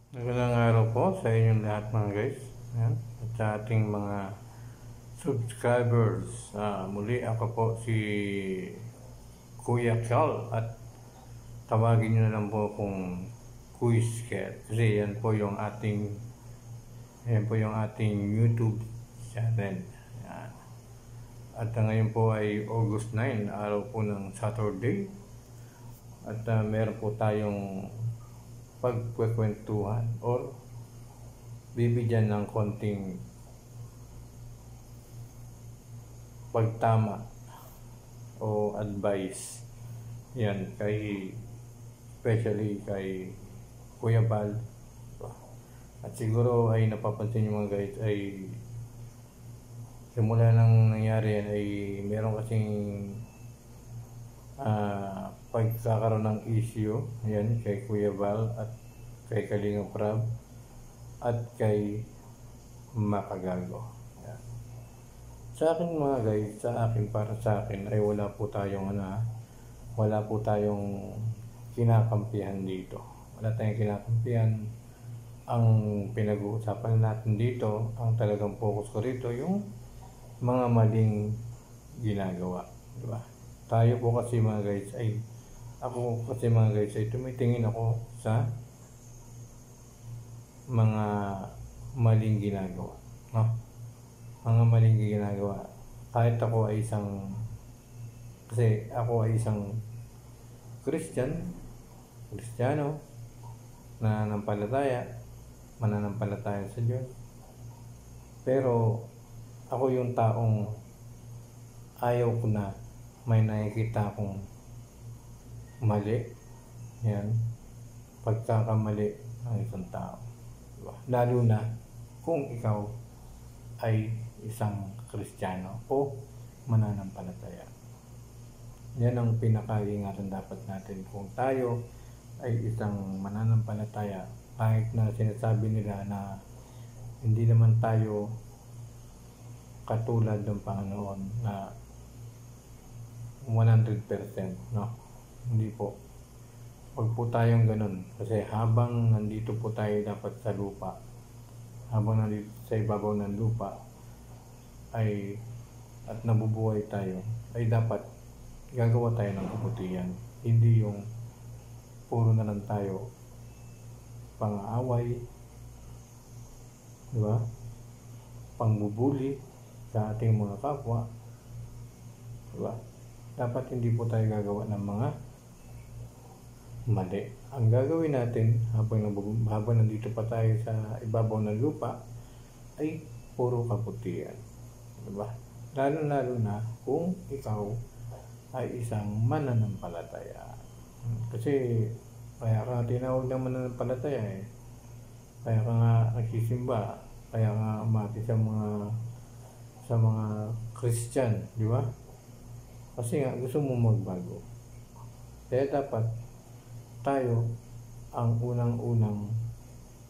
Magandang araw po sa inyong lahat mga guys. Ayan. At sa ating mga subscribers. Muli ako po si Kuya Kel at tawagin nyo na lang po kung Quiz Kel. Kasi yan po yung ating YouTube channel. Ayan. At ngayon po ay August 9, araw po ng Saturday. At meron po tayong pagkwekwentuhan or bibigyan ng konting pagtama o advice yan especially kay Kuya Bal. At siguro ay napapansin nyo mga guys ay simula nang nangyari yan ay meron kasing pagkakaroon ng issue yan kay Kuya Val at kay Kalingap Rab at kay Makagago. Yan. Sa akin mga guys, para sa akin ay wala po tayong kinakampihan dito. Wala tayong kinakampihan. Ang pinag-uusapan natin dito, ang talagang focus ko rito yung mga maling ginagawa, di ba? Tayo po kasi mga guys ay tumitingin ako sa mga maling ginagawa, no? Mga maling ginagawa. Kahit ako ay isang Kristiyano na mananampalataya sa Diyos. Pero ako yung taong ayaw ko na may nakikita akong mali, yan, pagkakamali ng isang tao, diba? Lalo na kung ikaw ay isang Kristiyano o mananampalataya. Yan ang pinaka-ingatan dapat natin. Kung tayo ay isang mananampalataya, kahit na sinasabi nila na hindi naman tayo katulad ng Panginoon na 100%, no? Hindi po. Huwag po tayong ganun. Kasi habang nandito po tayo dapat sa lupa, habang nandito sa ibabaw ng lupa, at nabubuhay tayo, ay dapat gagawa tayo ng kabutihan. Hindi yung puro na lang tayo pang-aaway, di ba? Pangbubuli sa ating mga kapwa, di ba? Dapat hindi po tayo gagawa ng mga mali. Ang gagawin natin habang nandito pa tayo sa ibabaw ng lupa ay puro kabutihan, diba? Lalo na kung ikaw ay isang mananampalataya. Kasi kaya ka tinawag ng mananampalataya kaya ka nga nagsisimba, kaya nga umati sa mga Christian, di ba? Kasi nga gusto mo magbago. Kaya dapat tayo ang unang-unang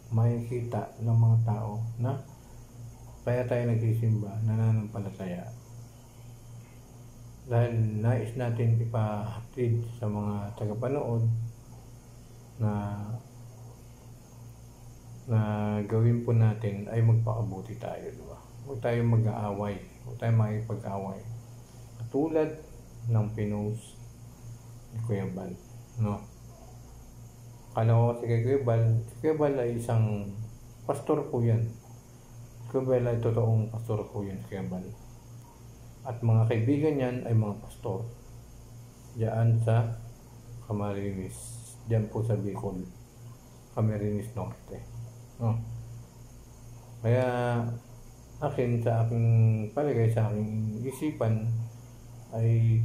makikita ng mga tao na kaya tayo nagsisimba, nananampalataya. Dahil nais natin ipahatid sa mga tagapanood na gawin po natin ay magpakabuti tayo, di ba? Huwag tayo mag-aaway, huwag tayo makipag-away. Katulad ng pinost ni Kuya Bal, no? Kala ko kasi kay Kuya Bal ay isang pastor po yan. Kuya Bal ay totoong pastor po yan, Kuya Bal. At mga kaibigan yan ay mga pastor diyan sa Camarines, diyan po sa Bicol, Camarines Norte, no? Kaya sa aking palagay, sa aking isipan ay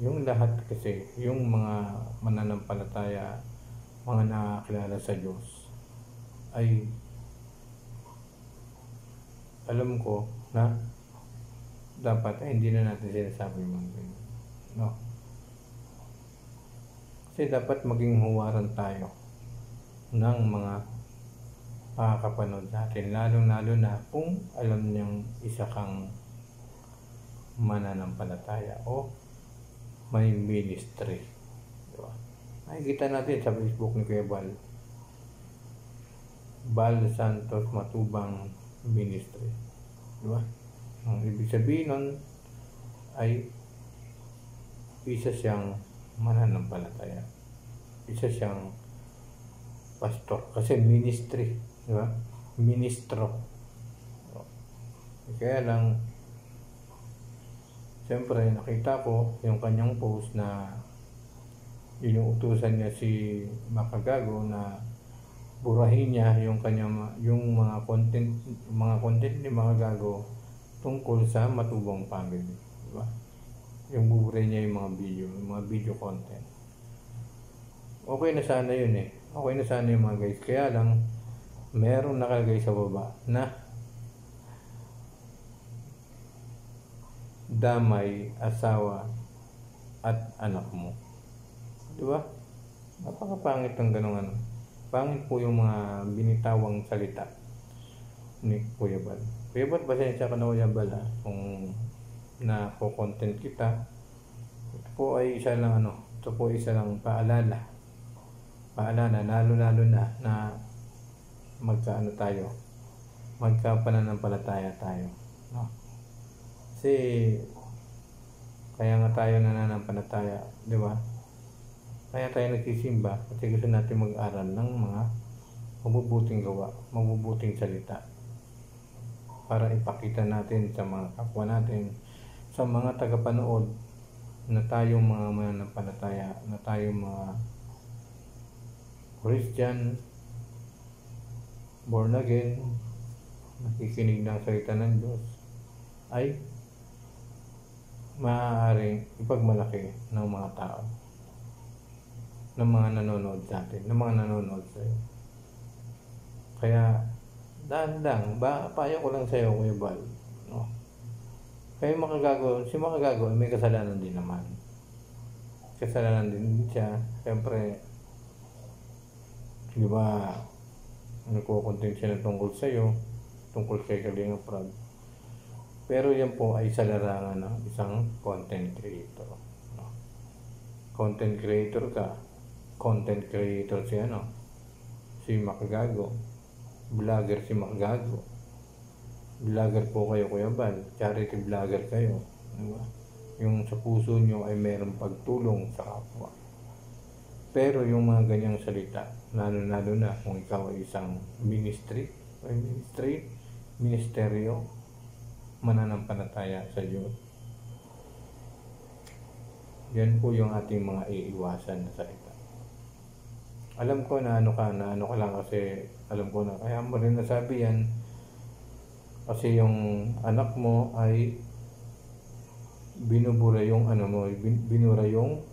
yung lahat kasi, yung mga mananampalataya, mga nakakilala sa Diyos, ay alam ko na dapat hindi na natin sinasabi mga ganyan, no? Kasi dapat maging huwaran tayo ng mga makakapanood natin, lalo na kung alam niyang isa kang mananampalataya o may ministry, diba? Nakikita natin sa Facebook ni Kuya Bal, Bal Santos Matubang Ministry. Diba? Ang ibig sabihin nun ay isa siyang mananampalataya. Isa siyang pastor. Kasi ministry. Diba? Ministro. Kaya lang, siyempre nakita ko yung kanyang post na inuutusan niya si Makagago na burahin niya yung mga content ni Makagago tungkol sa Matubang family, di ba? Yung buburahin niya yung mga video content. Okay na sana yun eh. Okay na sana yung mga guys. Kaya lang merong nakalagay sa baba na damay asawa at anak mo. Di ba? Napakapangit ng ganung ano. Pangit po yung mga binitawang salita ni Kuya Bal. Kuya Bal, pasensya ka na Kuya Bal kung na-content kita. Ito po ay isa lang paalala. Lalo na magkapananampalataya tayo. No? Kasi kaya nga tayo nananampalataya, di ba? Kaya tayo nagsisimba kasi gusto natin mag-aral ng mga mabubuting gawa, mabubuting salita para ipakita natin sa mga kapwa natin, sa mga tagapanood na tayong mga mananampalataya, na tayong mga Christian, born again, nakikinig ng salita ng Diyos, ay maaaring ipagmalaki ng mga tao, ng mga nanonood sa atin, ng mga nanonood sa iyo. Kaya dahan-dahan, payo ko lang sa iyo, Kuya Bal, no? Kaya si Makagago may kasalanan din naman. Kasalanan din siya. Siyempre, di ba, nagko-content siya na tungkol sa iyo, tungkol kay Kalinga Prab. Pero yan po ay sa larangan ng isang content creator. No? Content creator ka. Content creator si Makagago. Vlogger si Makagago. Vlogger po kayo, Kuya Bal. Charity vlogger kayo. Diba? Yung sa puso nyo ay mayroong pagtulong sa kapwa. Pero yung mga ganyang salita, lalo na kung ikaw ay isang ministeryo, mananampalataya sa Diyos. Yan po yung ating mga iiwasan na salita. Alam ko na ano ka lang kasi alam ko na kaya mo rin nasabi yan kasi yung anak mo ay binura yung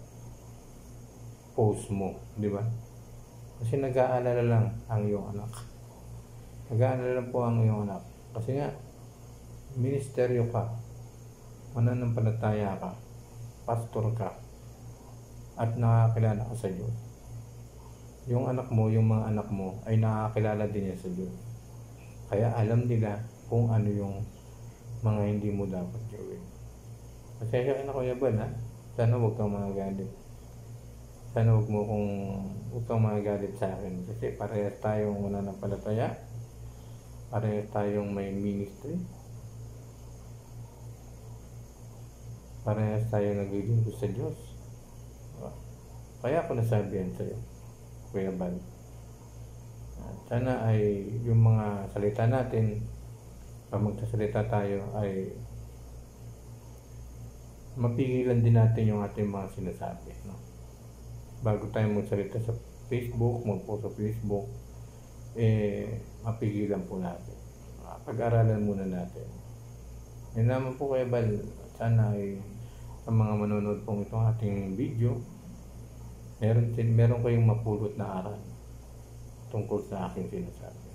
post mo, di ba? Kasi nag-aalala lang ang iyong anak. Nag-aalala lang po ang iyong anak. Kasi nga, ministeryo ka, mananampalataya ka, pastor ka, at nakakilala ka sa Diyos. Yung mga anak mo ay nakakilala din niya sa Diyos. Kaya alam nila kung ano yung mga hindi mo dapat gawin. Pasensya ka na, Kuya Bal, ha? Sana huwag kang magagalit. Sana huwag kang magagalit sa akin. Kasi parehas tayong mananampalataya. Parehas tayong may ministry. Parehas tayong naglilingkod sa Diyos. Kaya ako nasabi yan sa'yo, Kuya Bal. Sana ay yung mga salita natin, pag magsasalita tayo, ay mapigilan din natin yung ating mga sinasabi. No? Bago tayo magsalita sa Facebook, magpost sa Facebook, mapigilan po natin. Pag-aralan muna natin. Yan naman po, Kuya Bal. Sana ay ang mga manonood pong itong ating video, meron kayong mapulot na aral tungkol sa aking sinasabi.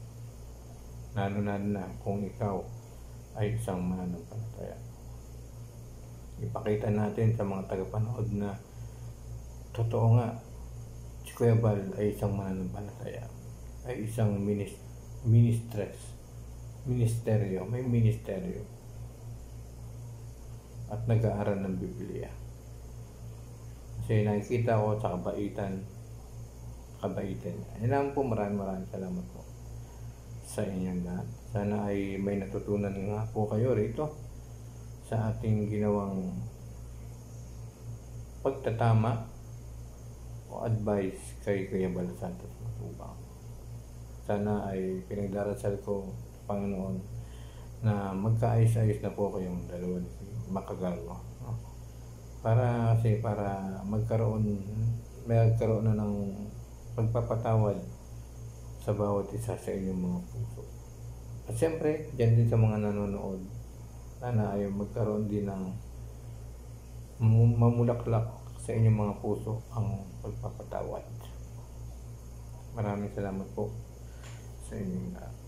Lalo na kung ikaw ay isang mananampalataya. Ipakita natin sa mga tagapanood na totoo nga, si Kuya Bal ay isang mananampalataya, ay isang ministeryo, may ministeryo, at nag-aaral ng Biblia. Kasi nakikita ko sa kabaitan. Yan lang po, maraming salamat po. sa inyong lahat. Sana ay may natutunan nga po kayo rito sa ating ginawang pagtatama o advice kay Kuya Bal Santos Matubang. Sana ay pinagdarasal ko, Panginoon, na magkaayos-ayos na po kayong dalawa ni Makagalwa. Para magkaroon na ng pagpapatawad sa bawat isa sa inyong mga puso. At siyempre, dyan din sa mga nanonood, sana ay magkaroon din ng mamulaklak sa inyong mga puso ang pagpapatawad. Maraming salamat po sa inyong lahat.